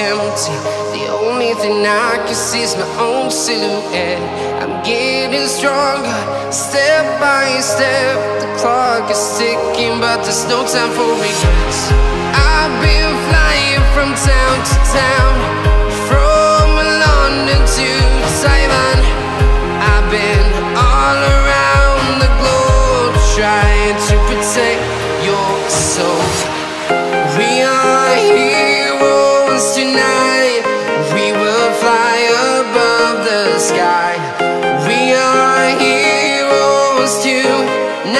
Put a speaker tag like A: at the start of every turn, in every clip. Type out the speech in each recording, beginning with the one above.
A: empty. The only thing I can see is my own silhouette. I'm getting stronger, step by step. The clock is ticking, but there's no time for regrets. I've been flying from town to town, from London to Taiwan. I've been all around the globe, trying to protect your soul. We are heroes tonight. We will fly above the sky. We are heroes tonight.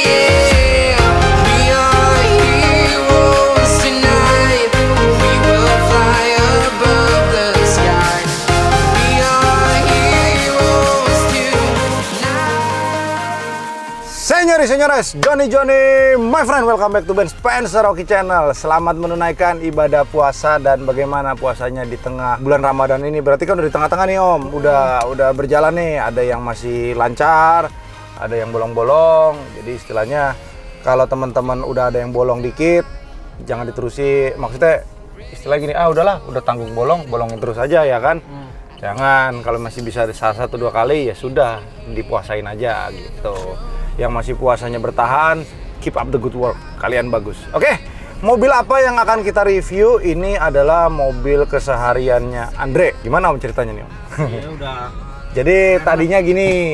A: Yeah. We are heroes tonight. We will fly above the sky. We are heroes tonight.
B: Senyores, Johnny, my friend, welcome back to Ben Spencer Rocky Channel. Selamat menunaikan ibadah puasa dan bagaimana puasanya di tengah bulan Ramadan ini. Berarti kan udah di tengah-tengah nih Om, udah berjalan nih. Ada yang masih lancar, ada yang bolong-bolong. Jadi istilahnya kalau teman-teman udah ada yang bolong dikit, jangan diterusi. Maksudnya istilah gini, udahlah, udah tanggung bolongin terus aja ya kan. Jangan, kalau masih bisa salah 1-2 kali ya sudah, dipuasain aja gitu. Yang masih puasanya bertahan, keep up the good work, kalian bagus. Oke, mobil apa yang akan kita review? Ini adalah mobil kesehariannya Andre. Gimana Om ceritanya nih Om?
C: Ya udah.
B: Jadi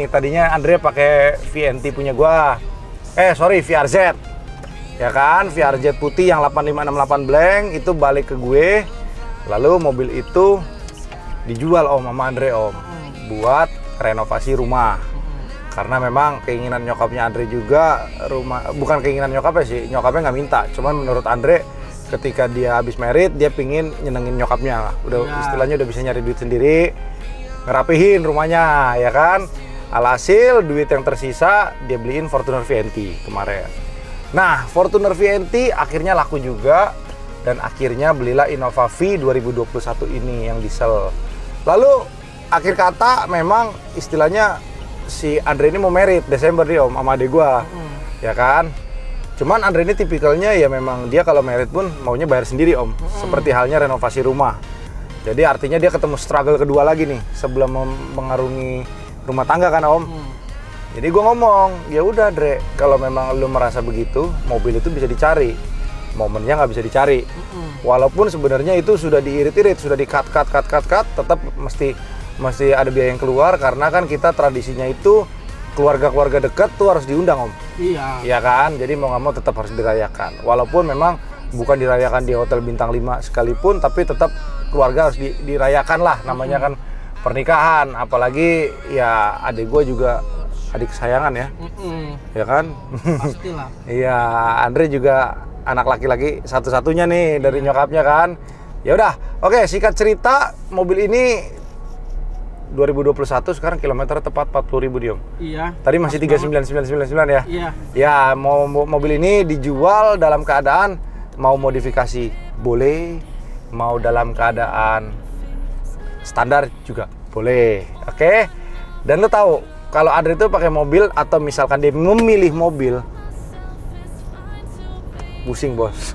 B: tadinya Andre pakai VNT punya gua. VRZ. Ya kan, VRZ putih yang 8568 blank itu balik ke gue. Lalu mobil itu dijual Om sama Andre Om, buat renovasi rumah. Karena memang keinginan nyokapnya Andre juga bukan keinginan nyokapnya sih, nyokapnya nggak minta. Cuman menurut Andre ketika dia habis merit, dia pingin nyenengin nyokapnya lah. Istilahnya udah bisa nyari duit sendiri, ngerapihin rumahnya ya kan. Alhasil duit yang tersisa dia beliin Fortuner VNT kemarin. Nah, Fortuner VNT akhirnya laku juga, dan akhirnya belilah Innova V 2021 ini yang diesel. Lalu akhir kata memang istilahnya si Andre ini mau merit Desember nih Om sama adek gua. Ya kan? Cuman Andre ini tipikalnya ya memang dia kalau merit pun maunya bayar sendiri Om. Seperti halnya renovasi rumah. Jadi artinya dia ketemu struggle kedua lagi nih sebelum mengarungi rumah tangga kan Om. Jadi gua ngomong, ya udah Dre, kalau memang lu merasa begitu, mobil itu bisa dicari. Momennya nggak bisa dicari. Walaupun sebenarnya itu sudah diirit-irit, sudah di-cut, tetap mesti ada biaya yang keluar, karena kan kita tradisinya itu keluarga-keluarga dekat tuh harus diundang Om.
C: Iya.
B: Iya kan? Jadi mau nggak mau tetap harus dirayakan. Walaupun memang bukan dirayakan di hotel bintang 5 sekalipun, tapi tetap keluarga harus dirayakan lah. Namanya kan pernikahan. Apalagi ya adik gue juga adik kesayangan ya. Ya kan?
C: Pastilah.
B: Iya, Andre juga anak laki-laki satu-satunya nih dari nyokapnya kan. Ya udah, oke, singkat cerita, mobil ini 2021 sekarang kilometer tepat 40.000 Om.
C: Iya.
B: Tadi masih 39.999 ya?
C: Iya.
B: Ya, mobil ini dijual dalam keadaan mau modifikasi boleh, mau dalam keadaan standar juga boleh. Oke. Dan lo tahu kalau Andre itu pakai mobil atau misalkan dia memilih mobil, pusing bos.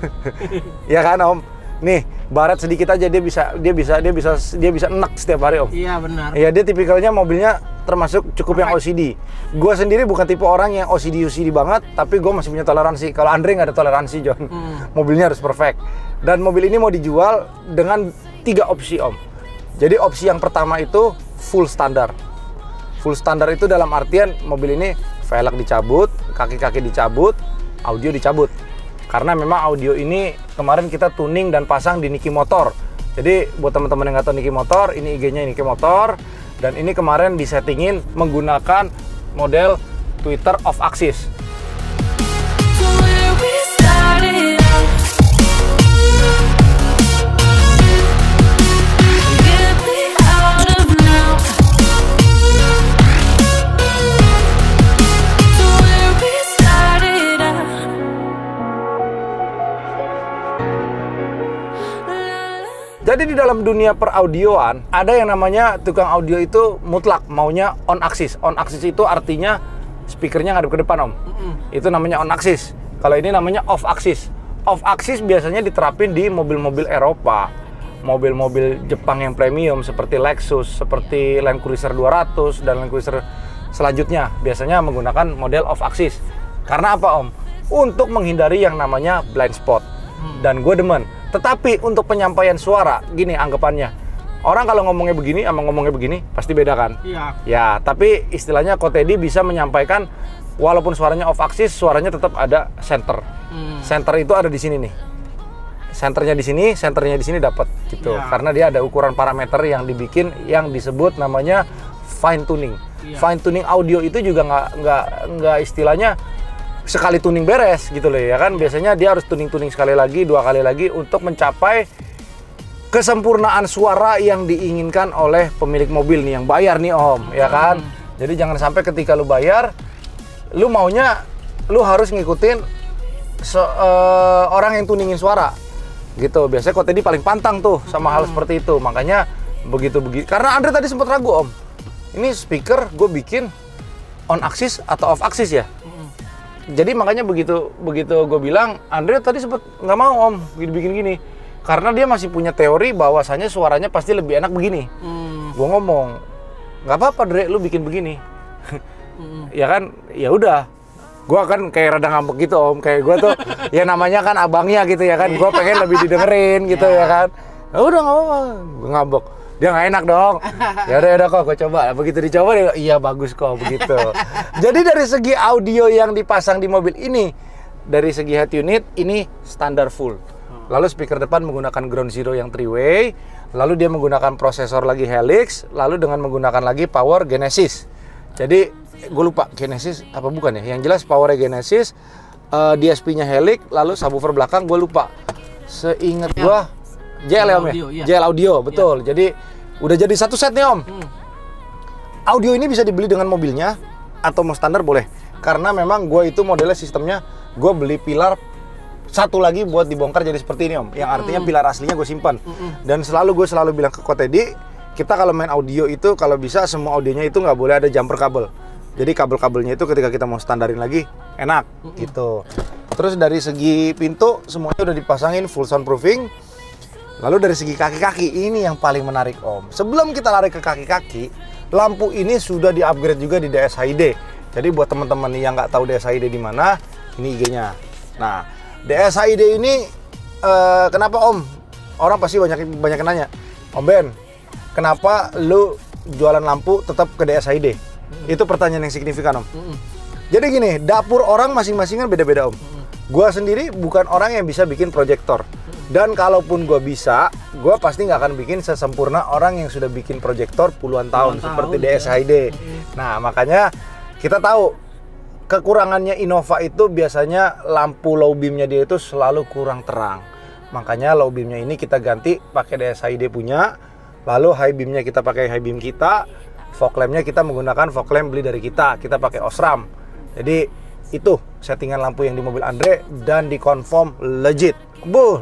B: Ya kan Om? Nih, baret sedikit aja dia bisa enak setiap hari Om.
C: Iya benar.
B: Iya, dia tipikalnya mobilnya termasuk cukup yang OCD. Gue sendiri bukan tipe orang yang OCD banget, tapi gue masih punya toleransi. Kalau Andre nggak ada toleransi John. Mobilnya harus perfect. Dan mobil ini mau dijual dengan 3 opsi Om. Jadi opsi yang pertama itu full standar. Full standar itu dalam artian mobil ini velg dicabut, kaki-kaki dicabut, audio dicabut. Karena memang audio ini kemarin kita tuning dan pasang di Niki Motor. Jadi buat teman-teman yang nggak tahu Niki Motor, ini IG-nya Niki Motor. Dan ini kemarin disettingin menggunakan model Twitter off axis. Jadi di dalam dunia peraudioan ada yang namanya tukang audio itu mutlak maunya on axis. On axis itu artinya speakernya ngadep ke depan Om. Itu namanya on axis. Kalau ini namanya off axis. off axis biasanya diterapin di mobil-mobil Eropa, mobil-mobil Jepang yang premium seperti Lexus, seperti Land Cruiser 200 dan Land Cruiser selanjutnya biasanya menggunakan model off axis. Karena apa Om? Untuk menghindari yang namanya blind spot. Dan gue demen. Tetapi untuk penyampaian suara, gini anggapannya. Orang kalau ngomongnya begini sama ngomongnya begini pasti beda kan?
C: Iya.
B: Ya, tapi istilahnya Kotedi bisa menyampaikan walaupun suaranya off axis, suaranya tetap ada center. Center itu ada di sini nih. Senternya di sini dapat gitu.
C: Iya.
B: Karena dia ada ukuran parameter yang dibikin yang disebut namanya fine tuning.
C: Iya.
B: Fine tuning audio itu juga nggak istilahnya sekali tuning beres gitu loh ya kan. Biasanya dia harus tuning sekali lagi, 2 kali lagi untuk mencapai kesempurnaan suara yang diinginkan oleh pemilik mobil nih yang bayar nih Om, ya kan? Jadi jangan sampai ketika lu bayar, lu maunya lu harus ngikutin orang yang tuningin suara. Gitu. Biasanya Kotedi paling pantang tuh sama hal seperti itu. Makanya begitu. Karena Andre tadi sempat ragu Om. Ini speaker gue bikin on axis atau off axis ya? Jadi makanya begitu gue bilang, Andre tadi sempat nggak mau Om bikin gini. Karena dia masih punya teori bahwasannya suaranya pasti lebih enak begini. Gue ngomong, nggak apa-apa Dre, lu bikin begini. Ya kan, ya udah. Gue kan kayak rada ngambek gitu Om, kayak gue tuh ya namanya kan abangnya gitu ya kan, gue pengen lebih didengerin gitu ya kan. Ya udah nggak apa-apa, gue ngambek. Dia nggak enak dong. Ya udah kok, gue coba. Begitu dicoba dia, iya bagus kok begitu. Jadi dari segi audio yang dipasang di mobil ini, dari segi head unit ini standar full. Lalu speaker depan menggunakan ground zero yang 3-way, lalu dia menggunakan prosesor lagi Helix, lalu dengan menggunakan lagi power Genesis. Jadi gue lupa Genesis apa bukan ya? Yang jelas powernya Genesis, DSP-nya Helix, lalu subwoofer belakang gue lupa. Seingat gue JL ya Om ya? JL Audio, betul. Jadi udah jadi satu set nih Om. Audio ini bisa dibeli dengan mobilnya atau mau standar boleh. Karena memang gue itu modelnya sistemnya gue beli pilar satu lagi buat dibongkar jadi seperti ini Om. Yang artinya pilar aslinya gue simpan. Dan gue selalu bilang ke Kotedi, kita kalau main audio itu kalau bisa semua audionya itu nggak boleh ada jumper kabel. Jadi kabel-kabelnya itu ketika kita mau standarin lagi enak gitu. Terus dari segi pintu semuanya udah dipasangin full soundproofing. Lalu dari segi kaki-kaki ini yang paling menarik Om. Sebelum kita lari ke kaki-kaki, lampu ini sudah di-upgrade juga di DSHID. Jadi buat teman-teman yang nggak tahu DSHID di mana, ini IG-nya. Nah, DSHID ini kenapa Om? Orang pasti banyak nanya, Om Ben, kenapa lu jualan lampu tetap ke DSHID? Itu pertanyaan yang signifikan Om. Jadi gini, dapur orang masing-masing kan beda-beda Om. Gua sendiri bukan orang yang bisa bikin proyektor. Dan kalaupun gue bisa, gue pasti nggak akan bikin sesempurna orang yang sudah bikin proyektor puluhan tahun seperti DSHID. Nah, makanya kita tahu kekurangannya Innova itu biasanya lampu low beamnya dia itu selalu kurang terang. Makanya low beamnya ini kita ganti pakai DSHID punya. Lalu high beamnya kita pakai high beam kita. Fog lampnya kita menggunakan fog lamp beli dari kita. Kita pakai Osram. Jadi itu settingan lampu yang di mobil Andre dan dikonfirm legit.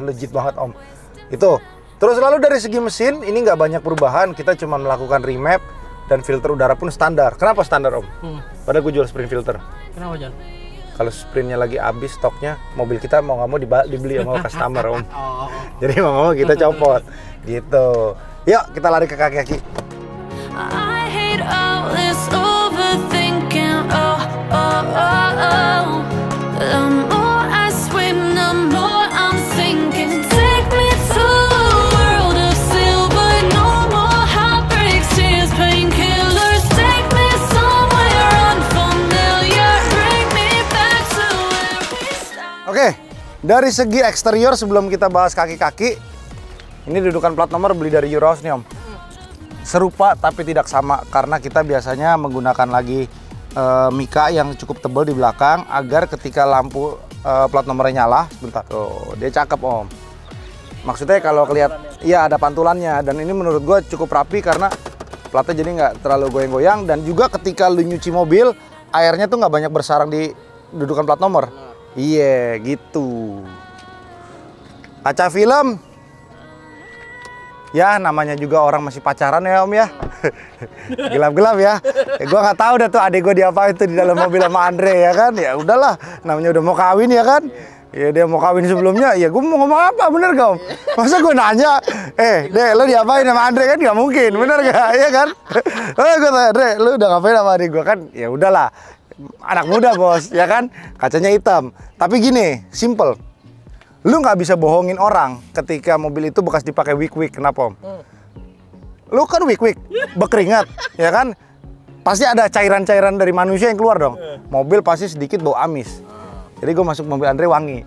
B: Legit banget Om. Itu. Terus lalu dari segi mesin ini nggak banyak perubahan. Kita cuma melakukan remap dan filter udara pun standar. Kenapa standar Om? Padahal gue jual sprint filter.
C: Kenapa Jan?
B: Kalau sprintnya lagi habis stoknya, mobil kita mau nggak mau dibeli sama customer Om. Jadi mau nggak mau kita copot. Gitu. Yuk kita lari ke kaki-kaki.
D: I hate all this overthinking. Oh. The more I swim, the more I'm sinking. Take me to a world of silver. No more heartbreaks, tears, painkillers. Take me somewhere unfamiliar. Bring me back to where we started.
B: Oke, dari segi eksterior sebelum kita bahas kaki-kaki, ini dudukan plat nomor beli dari Eurohouse nih Om. Serupa tapi tidak sama karena kita biasanya menggunakan lagi mika yang cukup tebal di belakang agar ketika lampu plat nomornya nyala, sebentar tuh dia cakep Om. Maksudnya kalau kelihatan, iya ada pantulannya dan ini menurut gue cukup rapi karena platnya jadi nggak terlalu goyang-goyang dan juga ketika lu nyuci mobil airnya tuh nggak banyak bersarang di dudukan plat nomor. Iya gitu. Kaca film. Ya namanya juga orang masih pacaran ya Om ya. Gelap-gelap ya. Gue nggak tahu dah tuh adek gue diapain tuh di dalam mobil sama Andre ya kan. Ya udahlah, namanya udah mau kawin ya kan. Ya dia mau kawin sebelumnya, ya gue mau ngomong apa, bener gak om? Masa gue nanya, Dek lo diapain sama Andre, kan gak mungkin, bener gak? Iya kan? Gue tanya, Dek lo udah ngapain sama adik gue, kan? Ya udahlah, anak muda bos, ya kan? Kacanya hitam. Tapi gini, simple. Lu nggak bisa bohongin orang ketika mobil itu bekas dipakai wik-wik, kenapa om? Lu kan wik-wik, berkeringat, ya kan? Pasti ada cairan-cairan dari manusia yang keluar dong. Mobil pasti sedikit bau amis. Jadi gue masuk mobil Andre wangi.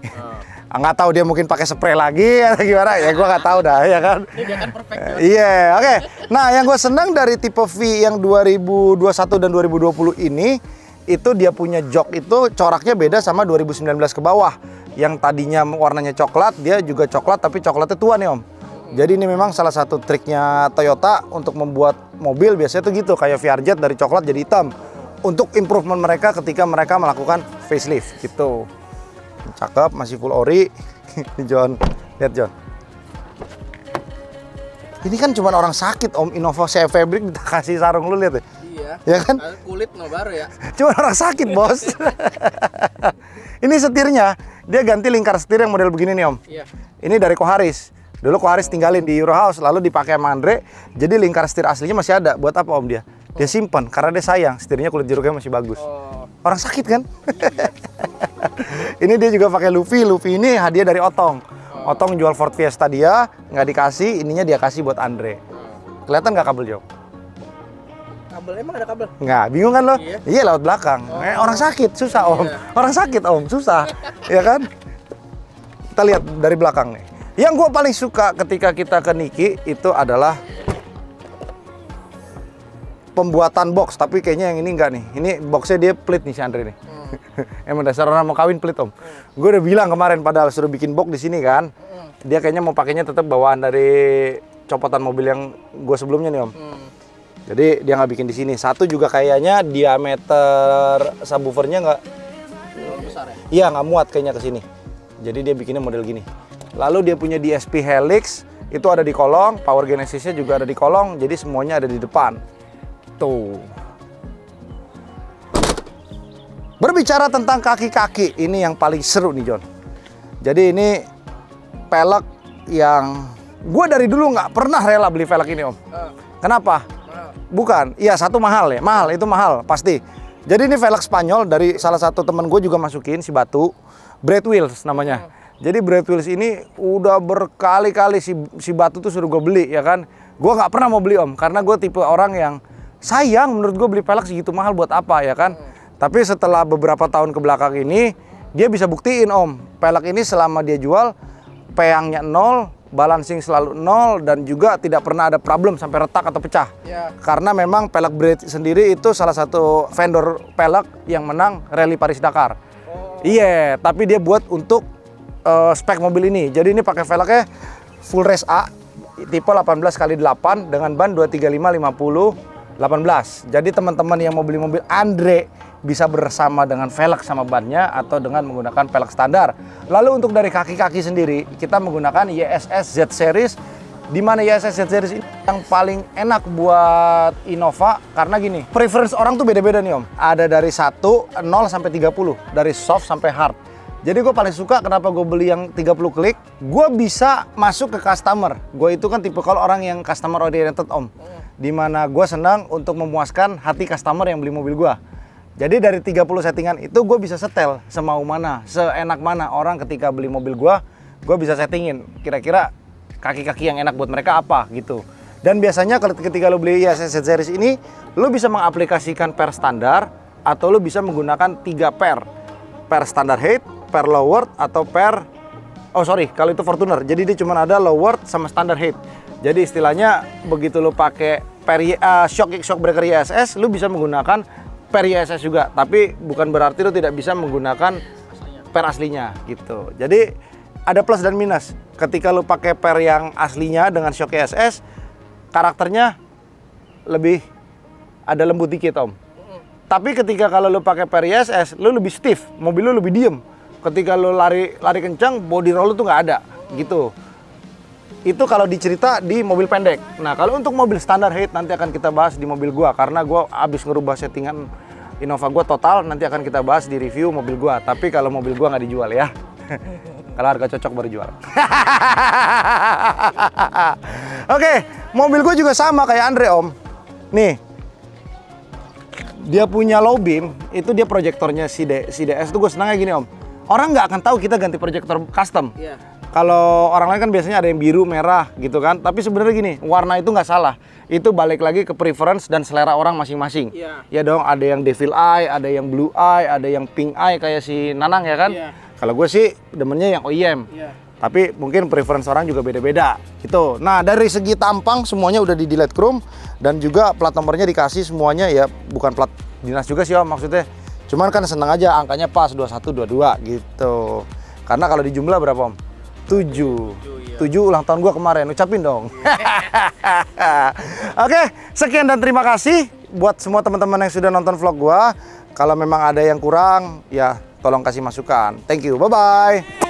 B: Nggak tahu dia mungkin pakai spray lagi atau gimana, ya gue nggak tahu dah, ya kan?
C: Ini dia kan perfect.
B: Iya, oke. Nah, yang gue senang dari tipe V yang 2021 dan 2020 ini, itu dia punya jok itu coraknya beda sama 2019 ke bawah. Yang tadinya warnanya coklat, dia juga coklat tapi coklatnya tua nih om. Jadi ini memang salah satu triknya Toyota untuk membuat mobil biasanya tuh gitu, kayak VRZ dari coklat jadi hitam. Untuk improvement mereka ketika mereka melakukan facelift gitu. Cakep, masih full ori. John, lihat John. Ini kan cuma orang sakit om, Innova CF Fabric dikasih sarung, lu lihat ya.
C: Iya.
B: Ya kan?
C: Kulit no baru ya.
B: Cuma orang sakit bos. Ini setirnya, dia ganti lingkar setir yang model begini nih om.
C: Iya.
B: Ini dari Koharis. Dulu Koharis tinggalin di Eurohouse, lalu dipakai sama Andre. Jadi lingkar setir aslinya masih ada. Buat apa om dia? Dia simpan karena dia sayang, setirnya kulit jeruknya masih bagus. Orang sakit kan? Ini dia juga pakai Luffy. Luffy ini hadiah dari Otong. Otong jual Ford Fiesta dia, nggak dikasih, ininya dia kasih buat Andre. Kelihatan nggak kabel jauh?
C: Kabel, emang ada kabel?
B: Nggak, bingung kan lo?
C: Iya.
B: Iya, lewat belakang. Orang sakit, susah om.
C: Iya.
B: Orang sakit om, susah. Ya kan? Kita lihat dari belakang nih. Yang gue paling suka ketika kita ke Niki itu adalah pembuatan box, tapi kayaknya yang ini enggak nih. Ini boxnya dia pelit nih si Andre nih. Emang dasar orang mau kawin pelit om. Gue udah bilang kemarin padahal suruh bikin box di sini kan. Dia kayaknya mau pakainya tetap bawaan dari copotan mobil yang gue sebelumnya nih om. Jadi dia nggak bikin di sini. Satu juga kayaknya diameter subwoofernya nggak
C: Besar ya?
B: Iya nggak muat kayaknya ke sini. Jadi dia bikinnya model gini. Lalu dia punya DSP Helix itu ada di kolong, power genesisnya juga ada di kolong. Jadi semuanya ada di depan. Tuh. Berbicara tentang kaki-kaki, ini yang paling seru nih John. Jadi ini velg yang gue dari dulu nggak pernah rela beli velg ini om. Kenapa? Bukan, iya satu mahal ya, mahal itu mahal pasti. Jadi ini velg Spanyol dari salah satu temen gue juga masukin si Batu, Brad Wheels namanya. Jadi Brad Wheels ini udah berkali-kali si Batu tuh suruh gue beli ya kan. Gue nggak pernah mau beli om, karena gue tipe orang yang sayang menurut gue beli velg segitu mahal buat apa ya kan. Tapi setelah beberapa tahun ke belakang ini, dia bisa buktiin om, velg ini selama dia jual, peyangnya 0, balancing selalu 0, dan juga tidak pernah ada problem sampai retak atau pecah.
C: Ya.
B: Karena memang velg Brad sendiri itu salah satu vendor velg yang menang Rally Paris Dakar. Iya, tapi dia buat untuk spek mobil ini. Jadi ini pakai velgnya full race A, tipe 18x8 dengan ban 235/50 18. Jadi teman-teman yang mau beli mobil Andre bisa bersama dengan velg sama bannya atau dengan menggunakan velg standar. Lalu untuk dari kaki-kaki sendiri kita menggunakan YSS Z Series, di mana YSS Z Series ini yang paling enak buat Innova karena gini, preference orang tuh beda-beda nih om. Ada dari 1, 0 sampai 30, dari soft sampai hard. Jadi gue paling suka kenapa gue beli yang 30 klik, gue bisa masuk ke customer. Gue itu kan tipe kalau orang yang customer oriented om. Dimana gue senang untuk memuaskan hati customer yang beli mobil gue. Jadi dari 30 settingan itu gue bisa setel semau mana, seenak mana orang ketika beli mobil gue bisa settingin kira-kira kaki-kaki yang enak buat mereka apa gitu. Dan biasanya ketika lo beli YSS Z Series ini, lo bisa mengaplikasikan per standar atau lo bisa menggunakan 3 per standar height, per lowered atau per kalau itu Fortuner. Jadi dia cuma ada lowered sama standar height. Jadi istilahnya begitu lo pakai per shock breaker YSS, lo bisa menggunakan per YSS juga. Tapi bukan berarti lo tidak bisa menggunakan per aslinya gitu. Jadi ada plus dan minus. Ketika lo pakai per yang aslinya dengan shock YSS, karakternya lebih ada lembut dikit om. Tapi ketika kalau lo pakai per YSS, lo lebih stiff, mobil lo lebih diem. Ketika lo lari kencang, body roll tuh nggak ada gitu. Itu kalau dicerita di mobil pendek. Nah kalau untuk mobil standar height nanti akan kita bahas di mobil gua, karena gua abis ngerubah settingan Innova gua total, nanti akan kita bahas di review mobil gua. Tapi kalau mobil gua nggak dijual ya. Kalau harga cocok baru jual. Oke, mobil gue juga sama kayak Andre Om. Nih, dia punya low beam, itu dia proyektornya si DS tuh gue senangnya gini Om. Orang nggak akan tahu kita ganti proyektor custom.
C: Iya.
B: Kalau orang lain kan biasanya ada yang biru, merah gitu kan. Tapi sebenarnya gini, warna itu nggak salah. Itu balik lagi ke preference dan selera orang masing-masing.
C: Iya.
B: Ya dong, ada yang devil eye, ada yang blue eye, ada yang pink eye kayak si Nanang ya kan.
C: Iya.
B: Kalau gue sih demennya yang OEM.
C: Iya.
B: Tapi mungkin preference orang juga beda-beda gitu. Nah, dari segi tampang semuanya udah di delete chrome dan juga plat nomornya dikasih semuanya ya, bukan plat dinas juga sih Om maksudnya. Cuman kan seneng aja angkanya pas 2122 gitu. Karena kalau di jumlah berapa Om? 7 ulang tahun gua kemarin, ucapin dong. Oke, sekian dan terima kasih buat semua teman-teman yang sudah nonton vlog gua. Kalau memang ada yang kurang, ya tolong kasih masukan. Thank you, bye-bye.